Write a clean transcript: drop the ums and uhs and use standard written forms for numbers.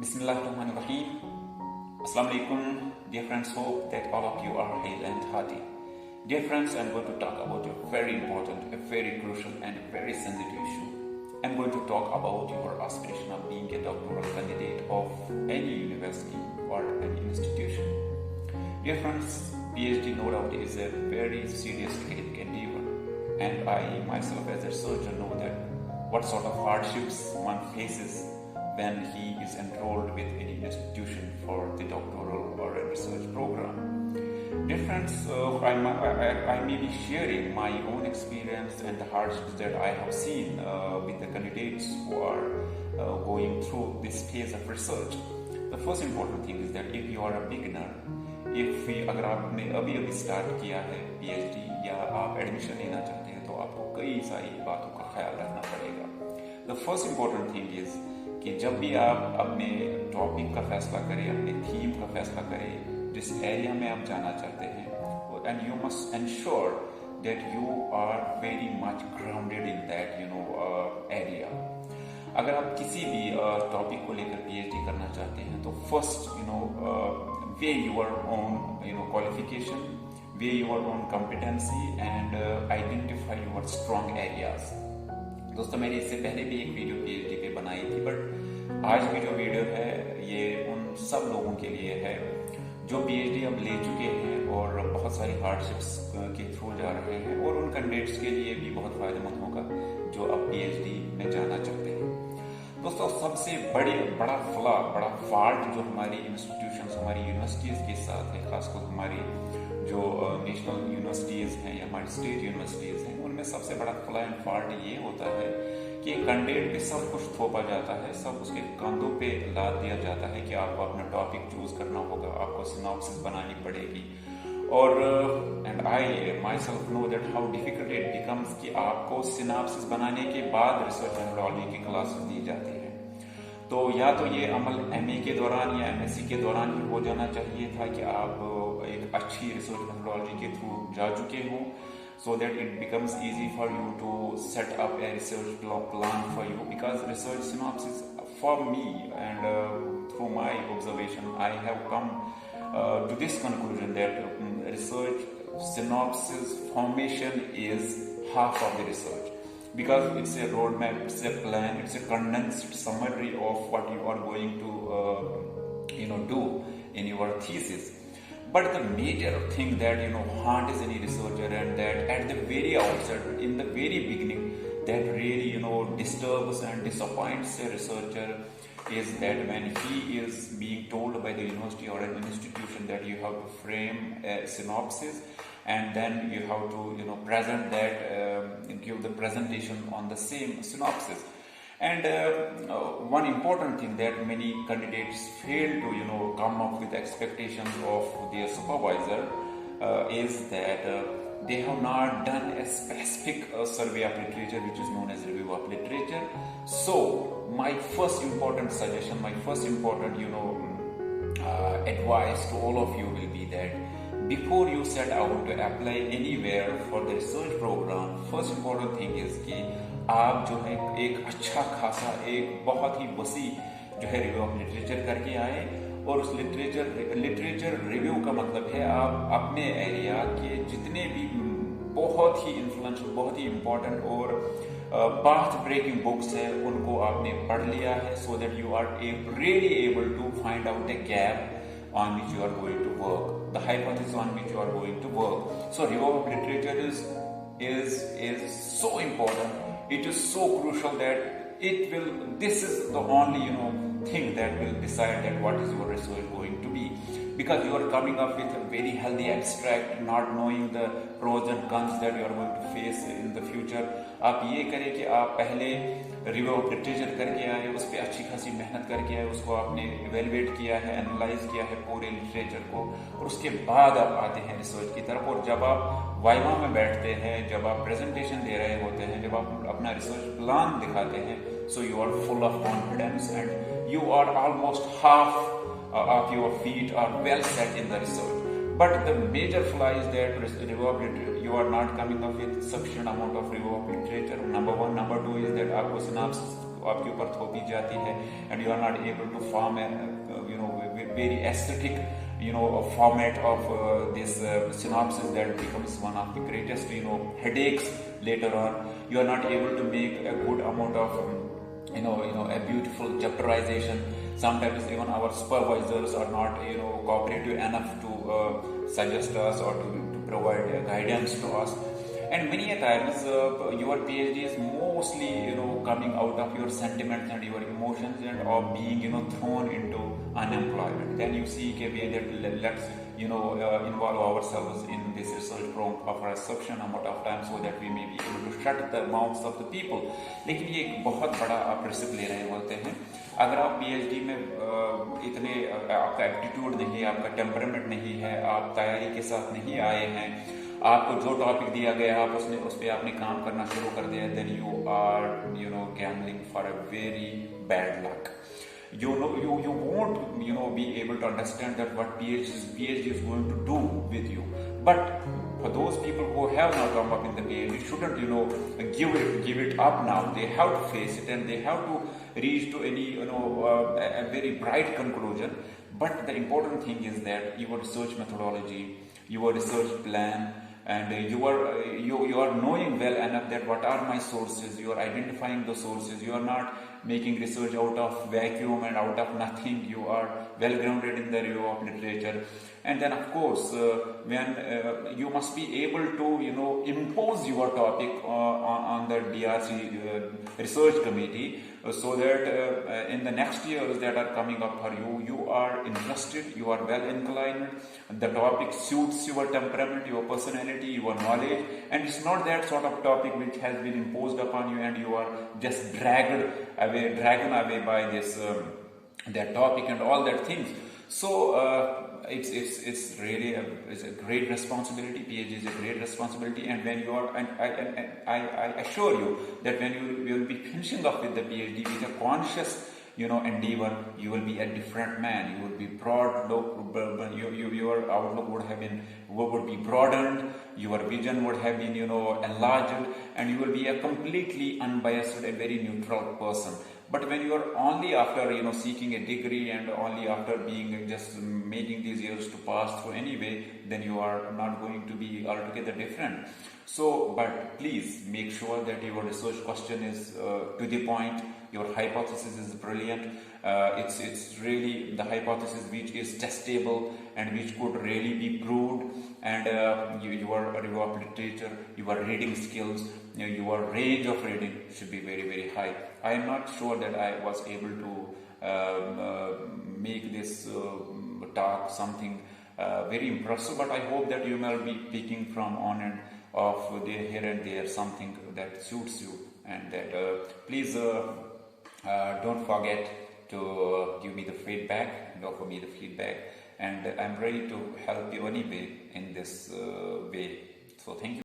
Bismillahirrahmanirrahim. Assalamu alaikum. Dear friends, hope that all of you are hale and hearty. Dear friends, I'm going to talk about a very important, a very crucial and a very sensitive issue. I'm going to talk about your aspiration of being a doctoral candidate of any university or any institution. Dear friends, PhD no doubt is a very serious academic endeavor, and I myself as a researcher know that what sort of hardships one faces when he is enrolled with any institution for the doctoral or a research program. Dear friends, I may be sharing my own experience and the hardships that I have seen with the candidates who are going through this phase of research. The first important thing is that if you are a beginner, अगर आपने अभी start किया है PhD या आप admission लेना चाहते हैं तो आपको कई सारी बातों का ख्याल रखना पड़ेगा. The first important thing is कि जब भी आप अपने टॉपिक का फैसला करें, अपने थीम का फैसला करें, जिस एरिया में आप जाना चाहते हैं, and you must ensure that you are very much grounded in that area. अगर आप किसी भी टॉपिक को लेकर PhD करना चाहते हैं तो first weigh your own qualification, weigh your own competency and identify your strong areas. दोस्तों, मैंने इससे पहले भी एक वीडियो PhD पे बनाई थी, बट आज की जो वीडियो है ये उन सब लोगों के लिए है जो PhD अब ले चुके हैं और बहुत सारी हार्डशिप्स के थ्रू जा रहे हैं, और उन कैंडिडेट्स के लिए भी बहुत फायदेमंद होगा जो अब PhD में जाना चाहते हैं. दोस्तों, सबसे बड़ा फॉल्ट जो हमारी इंस्टीट्यूशंस, हमारी यूनिवर्सिटीज़ के साथ है, खासकर हमारी जो नेशनल यूनिवर्सिटीज़ हैं या हमारी स्टेट यूनिवर्सिटीज़ हैं, उनमें सबसे बड़ा फॉल्ट ये होता है कि कैंडिडेट पे सब कुछ थोपा जाता है, सब उसके कंधों पे लाद दिया जाता है कि आपको अपना टॉपिक चूज करना होगा, आपको सिनॉप्सिस बनानी पड़ेगी. और and I my self know that how difficult it becomes कि आपको सिनॉप्सिस बनाने के बाद रिसर्च मेथोडोलॉजी की क्लासेस दी जाती है. तो या तो ये अमल MA के दौरान या MSc के दौरान ही हो जाना चाहिए था कि आप एक अच्छी रिसर्च मेथोडोलॉजी के थ्रू जा चुके हों, so that it becomes easy for you to set up a research plan for you, because research synopsis for me and through my observation I have come to this conclusion that research synopsis formation is half of the research, because it's a roadmap, it's a plan, it's a condensed summary of what you are going to do in your thesis. But the major thing that haunts any researcher, and that at the very outset, in the very beginning, that really disturbs and disappoints a researcher, is that when he is being told by the university or an institution that you have to frame a synopsis, and then you have to present that, give the presentation on the same synopsis. And one important thing that many candidates fail to come up with expectations of their supervisor is that they have not done a specific survey of literature which is known as review of literature. So my first important suggestion, my first important advice to all of you will be that before you set out to apply anywhere for the research program, first important thing is कि आप जो है एक अच्छा खासा, एक बहुत ही वसी जो है रिव्यू ऑफ लिटरेचर करके आए. और उस लिटरेचर रिव्यू का मतलब है आप अपने एरिया के जितने भी बहुत ही इन्फ्लुएंशियल, बहुत ही इम्पोर्टेंट और पाथ ब्रेकिंग बुक्स है उनको आपने पढ़ लिया है, so that you are really able to find out the gap on which you are going to work, the hypothesis on which you are going to work. So review of literature is so important. It is so crucial that this is the only thing that will decide that what is your research going to be, because you are coming up with a very healthy abstract, not knowing the pros and cons that you are going to face in the future. आप ये करें कि आप पहले review of literature करके आए, उस पर अच्छी खासी मेहनत करके आए, उसको आपने इवेलुएट किया है, एनालाइज किया है पूरे लिटरेचर को, और उसके बाद आप आते हैं रिसर्च की तरफ. और जब आप वाइवा में बैठते हैं, जब आप प्रेजेंटेशन दे रहे होते हैं, जब आप अपना रिसर्च प्लान दिखाते हैं, so you are full of confidence and you are almost half of your feet are well set in the research. But the major flaw is that you are not coming up with sufficient amount of review of literature. Number one. Number two is that आपको synopsis आपके ऊपर थोपी जाती है, and you are not able to form very aesthetic format of this synopsis that becomes one of the greatest headaches later on. You are not able to make a good amount of a beautiful chapterization. Sometimes even our supervisors are not cooperative enough to suggest us or to provide guidance to us. And many a times your PhD is mostly coming out of your sentiments and your emotions and of being thrown into unemployment. Then you see that let's involve ourselves in this research for a sufficient amount of time so that we may be able to shut the mouths of the people. लेकिन ये एक बहुत बड़ा आप risk ले रहे होते हैं अगर आप PhD में इतने आपका एप्टीट्यूड नहीं है, आपका टेम्परामेंट नहीं है, आप तैयारी के साथ नहीं आए हैं, आपको जो टॉपिक दिया गया आप उस पर आपने काम करना शुरू कर दिया, then you are gambling for a very bad luck. You won't be able to understand that what PhD is going to do with you. But for those people who have not come up in the PhD, shouldn't give it up now. They have to face it and they have to reach to any a very bright conclusion. But the important thing is that your research methodology, your research plan, and you are knowing well enough that what are my sources. You are identifying the sources. You are not making research out of vacuum and out of nothing. You are well grounded in the review of literature. And then of course when you must be able to impose your topic on the DRC research committee, so that in the next years that are coming up for you, you are interested, you are well inclined, the topic suits your temperament, your personality, your knowledge, and it's not that sort of topic which has been imposed upon you and you are just dragged away by this that topic and all that things. So it's really it's a great responsibility. PhD is a great responsibility, and when you are, and I assure you that when you will be finishing off with the PhD with a conscious endeavor, you will be a different man. You will be broad. Your outlook would be broadened. Your vision would have been enlarged, and you will be a completely unbiased, a very neutral person. But when you are only after seeking a degree and only after being just making these years to pass through anyway, then you are not going to be altogether different. So, but please make sure that your research question is to the point. Your hypothesis is brilliant. It's really the hypothesis which is testable and which could really be proved. And your review of literature, your reading skills, your range of reading should be very, very high. I am not sure that I was able to make this talk something very impressive, but I hope that you will be picking from on and off here and there something that suits you, and that please don't forget to give me the feedback and offer me the feedback, and I'm ready to help you anyway in this way. So thank you.